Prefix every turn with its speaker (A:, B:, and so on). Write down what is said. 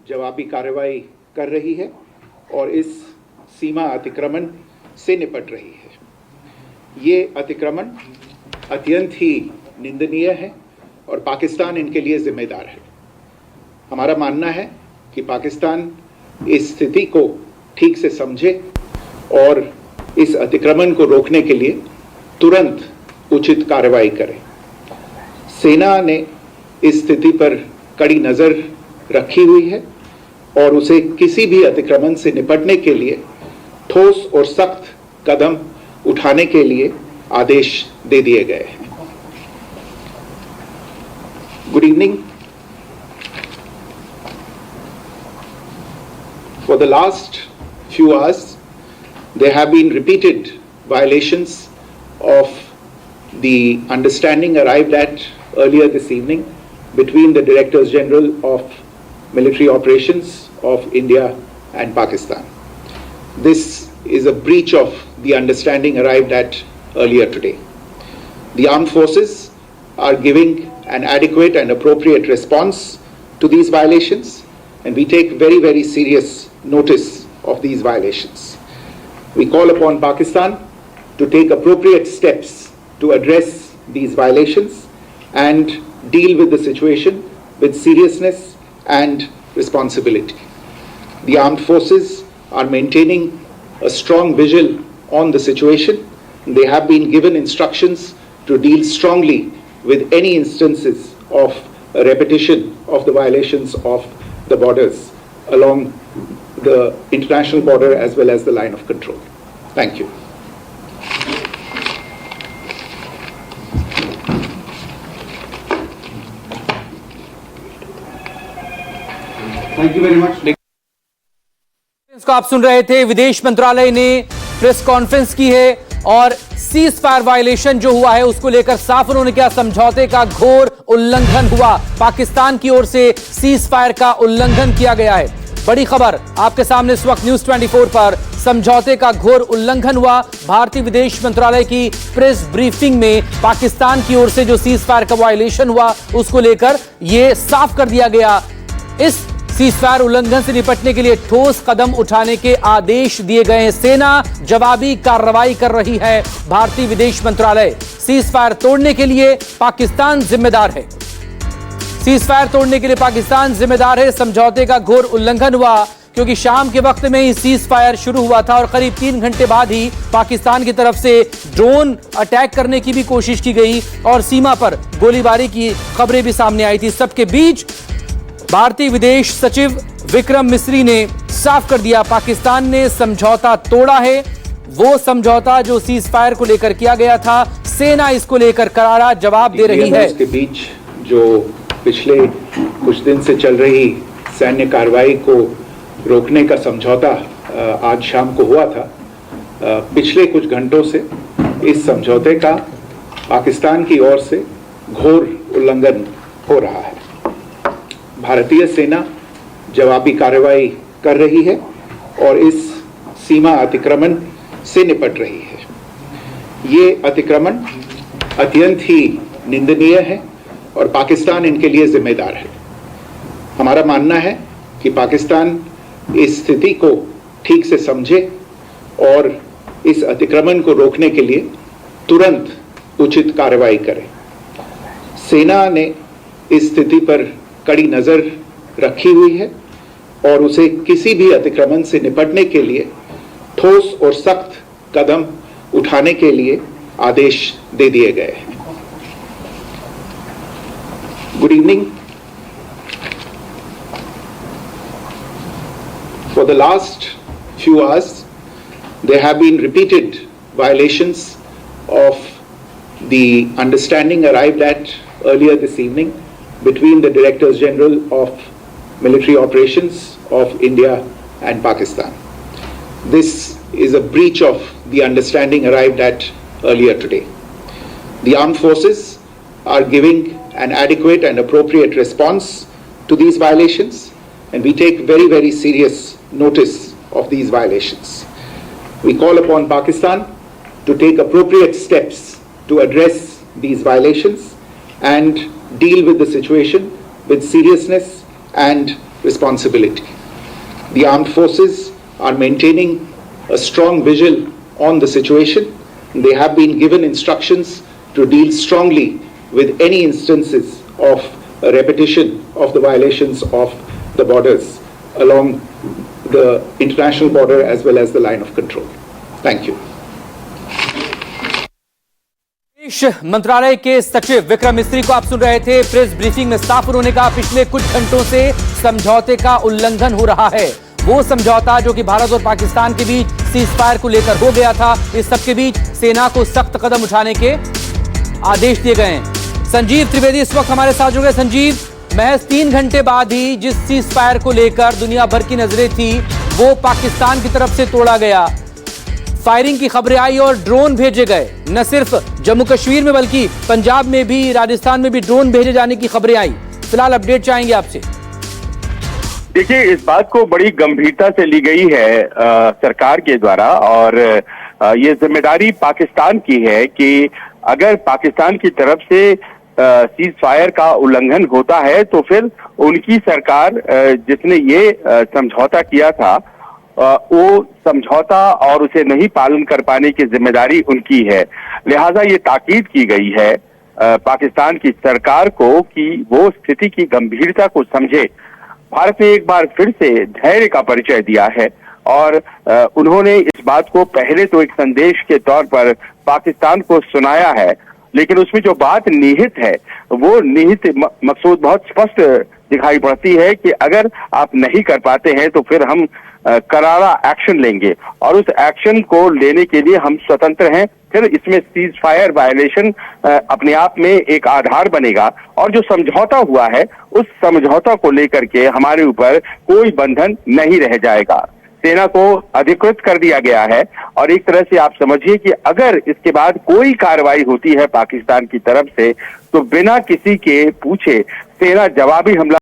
A: जवाबी कार्रवाई कर रही है और इस सीमा अतिक्रमण से निपट रही है। ये अतिक्रमण अत्यंत ही निंदनीय है और पाकिस्तान इनके लिए जिम्मेदार है। हमारा मानना है कि पाकिस्तान इस स्थिति को ठीक से समझे और इस अतिक्रमण को रोकने के लिए तुरंत उचित कार्रवाई करे। सेना ने इस स्थिति पर कड़ी नज़र रखी हुई है और उसे किसी भी अतिक्रमण से निपटने के लिए ठोस और सख्त कदम उठाने के लिए आदेश दे दिए गए हैं। Good evening. For the last few hours, there have been repeated violations of the understanding arrived at earlier this evening between the Directors General of Military Operations of India and Pakistan. This is a breach of the understanding arrived at earlier today. The armed forces are giving an adequate and appropriate response to these violations, and we take very, very serious notice of these violations. We call upon Pakistan to take appropriate steps to address these violations and deal with the situation with seriousness and responsibility. The armed forces are maintaining a strong vigil on the situation. They have been given instructions to deal strongly with any instances of a repetition of the violations of the borders along the international border as well as the line of control. Thank you.
B: Thank you very much.
C: इसको आप सुन रहे थे। विदेश मंत्रालय ने press conference की है और सीज फायर वायलेशन जो हुआ है उसको लेकर साफ उन्होंने किया, समझौते का घोर उल्लंघन हुआ। पाकिस्तान की ओर से सीज फायर का उल्लंघन किया गया है। बड़ी खबर आपके सामने इस वक्त न्यूज 24 पर। समझौते का घोर उल्लंघन हुआ। भारतीय विदेश मंत्रालय की प्रेस ब्रीफिंग में पाकिस्तान की ओर से जो सीज फायर का वायलेशन हुआ उसको लेकर यह साफ कर दिया गया। इस सीज फायर उल्लंघन से निपटने के लिए ठोस कदम उठाने के आदेश दिए गए हैं। सेना जवाबी कार्रवाई कर रही है। भारतीय विदेश मंत्रालय सीज फायर तोड़ने के लिए पाकिस्तान जिम्मेदार है। सीज फायर तोड़ने के लिए पाकिस्तान जिम्मेदार है। समझौते का घोर उल्लंघन हुआ क्योंकि शाम के वक्त में ही सीज फायर शुरू हुआ था और करीब 3 घंटे बाद ही पाकिस्तान की तरफ से ड्रोन अटैक करने की भी कोशिश की गई और सीमा पर गोलीबारी की खबरें भी सामने आई थी। सबके बीच भारतीय विदेश सचिव विक्रम मिस्री ने साफ कर दिया, पाकिस्तान ने समझौता तोड़ा है। वो समझौता जो सीज फायर को लेकर किया गया था, सेना इसको लेकर करारा जवाब दे रही है।
A: इसके बीच जो पिछले कुछ दिन से चल रही सैन्य कार्रवाई को रोकने का समझौता आज शाम को हुआ था, पिछले कुछ घंटों से इस समझौते का पाकिस्तान की ओर से घोर उल्लंघन हो रहा है। भारतीय सेना जवाबी कार्रवाई कर रही है और इस सीमा अतिक्रमण से निपट रही है। ये अतिक्रमण अत्यंत ही निंदनीय है और पाकिस्तान इनके लिए जिम्मेदार है। हमारा मानना है कि पाकिस्तान इस स्थिति को ठीक से समझे और इस अतिक्रमण को रोकने के लिए तुरंत उचित कार्रवाई करे। सेना ने इस स्थिति पर कड़ी नज़र रखी हुई है और उसे किसी भी अतिक्रमण से निपटने के लिए ठोस और सख्त कदम उठाने के लिए आदेश दे दिए गए हैं। Good evening. For the last few hours, there have been repeated violations of the understanding arrived at earlier this evening between the Directors General of Military Operations of India and Pakistan. This is a breach of the understanding arrived at earlier today. The armed forces are giving an adequate and appropriate response to these violations, and we take very, very serious notice of these violations. We call upon Pakistan to take appropriate steps to address these violations and deal with the situation with seriousness and responsibility. The armed forces are maintaining a strong vigil on the situation. They have been given instructions to deal strongly with any instances of a repetition of the violations of the borders along the international border as well as the line of control. Thank you.
C: विदेश मंत्रालय के सचिव विक्रम मिस्त्री को आप सुन रहे थे। Press briefing में साफ उन्होंने कहा पिछले कुछ घंटों से समझौते का उल्लंघन हो रहा है। वो समझौता जो कि भारत और पाकिस्तान के बीच सीज फायर को लेकर हो गया था, इस सब के बीच सेना को सख्त कदम उठाने के आदेश दिए गए हैं। संजीव त्रिवेदी इस वक्त हमारे साथ जुड़ गए। संजीव, महज 3 घंटे बाद ही जिस सीज फायर को लेकर दुनिया भर की नजरें थी वो पाकिस्तान की तरफ से तोड़ा गया। फायरिंग की खबरें आई और ड्रोन भेजे गए। न सिर्फ जम्मू कश्मीर में बल्कि पंजाब में भी, राजस्थान में भी ड्रोन भेजे जाने की खबरें आई। फिलहाल अपडेट चाहेंगे आपसे।
D: देखिए, इस बात को बड़ी गंभीरता से ली गई है सरकार के द्वारा और ये जिम्मेदारी पाकिस्तान की है कि अगर पाकिस्तान की तरफ से सीज फायर का उल्लंघन होता है तो फिर उनकी सरकार जिसने ये समझौता किया था वो समझौता और उसे नहीं पालन कर पाने की जिम्मेदारी उनकी है। लिहाजा ये ताकीद की गई है पाकिस्तान की सरकार को कि वो स्थिति की गंभीरता को समझे। भारत ने एक बार फिर से धैर्य का परिचय दिया है और उन्होंने इस बात को पहले तो एक संदेश के तौर पर पाकिस्तान को सुनाया है, लेकिन उसमें जो बात निहित है वो निहित मकसूद बहुत स्पष्ट दिखाई पड़ती है कि अगर आप नहीं कर पाते हैं तो फिर हम करारा एक्शन लेंगे और उस एक्शन को लेने के लिए हम स्वतंत्र हैं। फिर इसमें सीज फायर वायलेशन अपने आप में एक आधार बनेगा और जो समझौता हुआ है उस समझौता को लेकर के हमारे ऊपर कोई बंधन नहीं रह जाएगा। सेना को अधिकृत कर दिया गया है और एक तरह से आप समझिए कि अगर इसके बाद कोई कार्रवाई होती है पाकिस्तान की तरफ से तो बिना किसी के पूछे सेना जवाबी हमला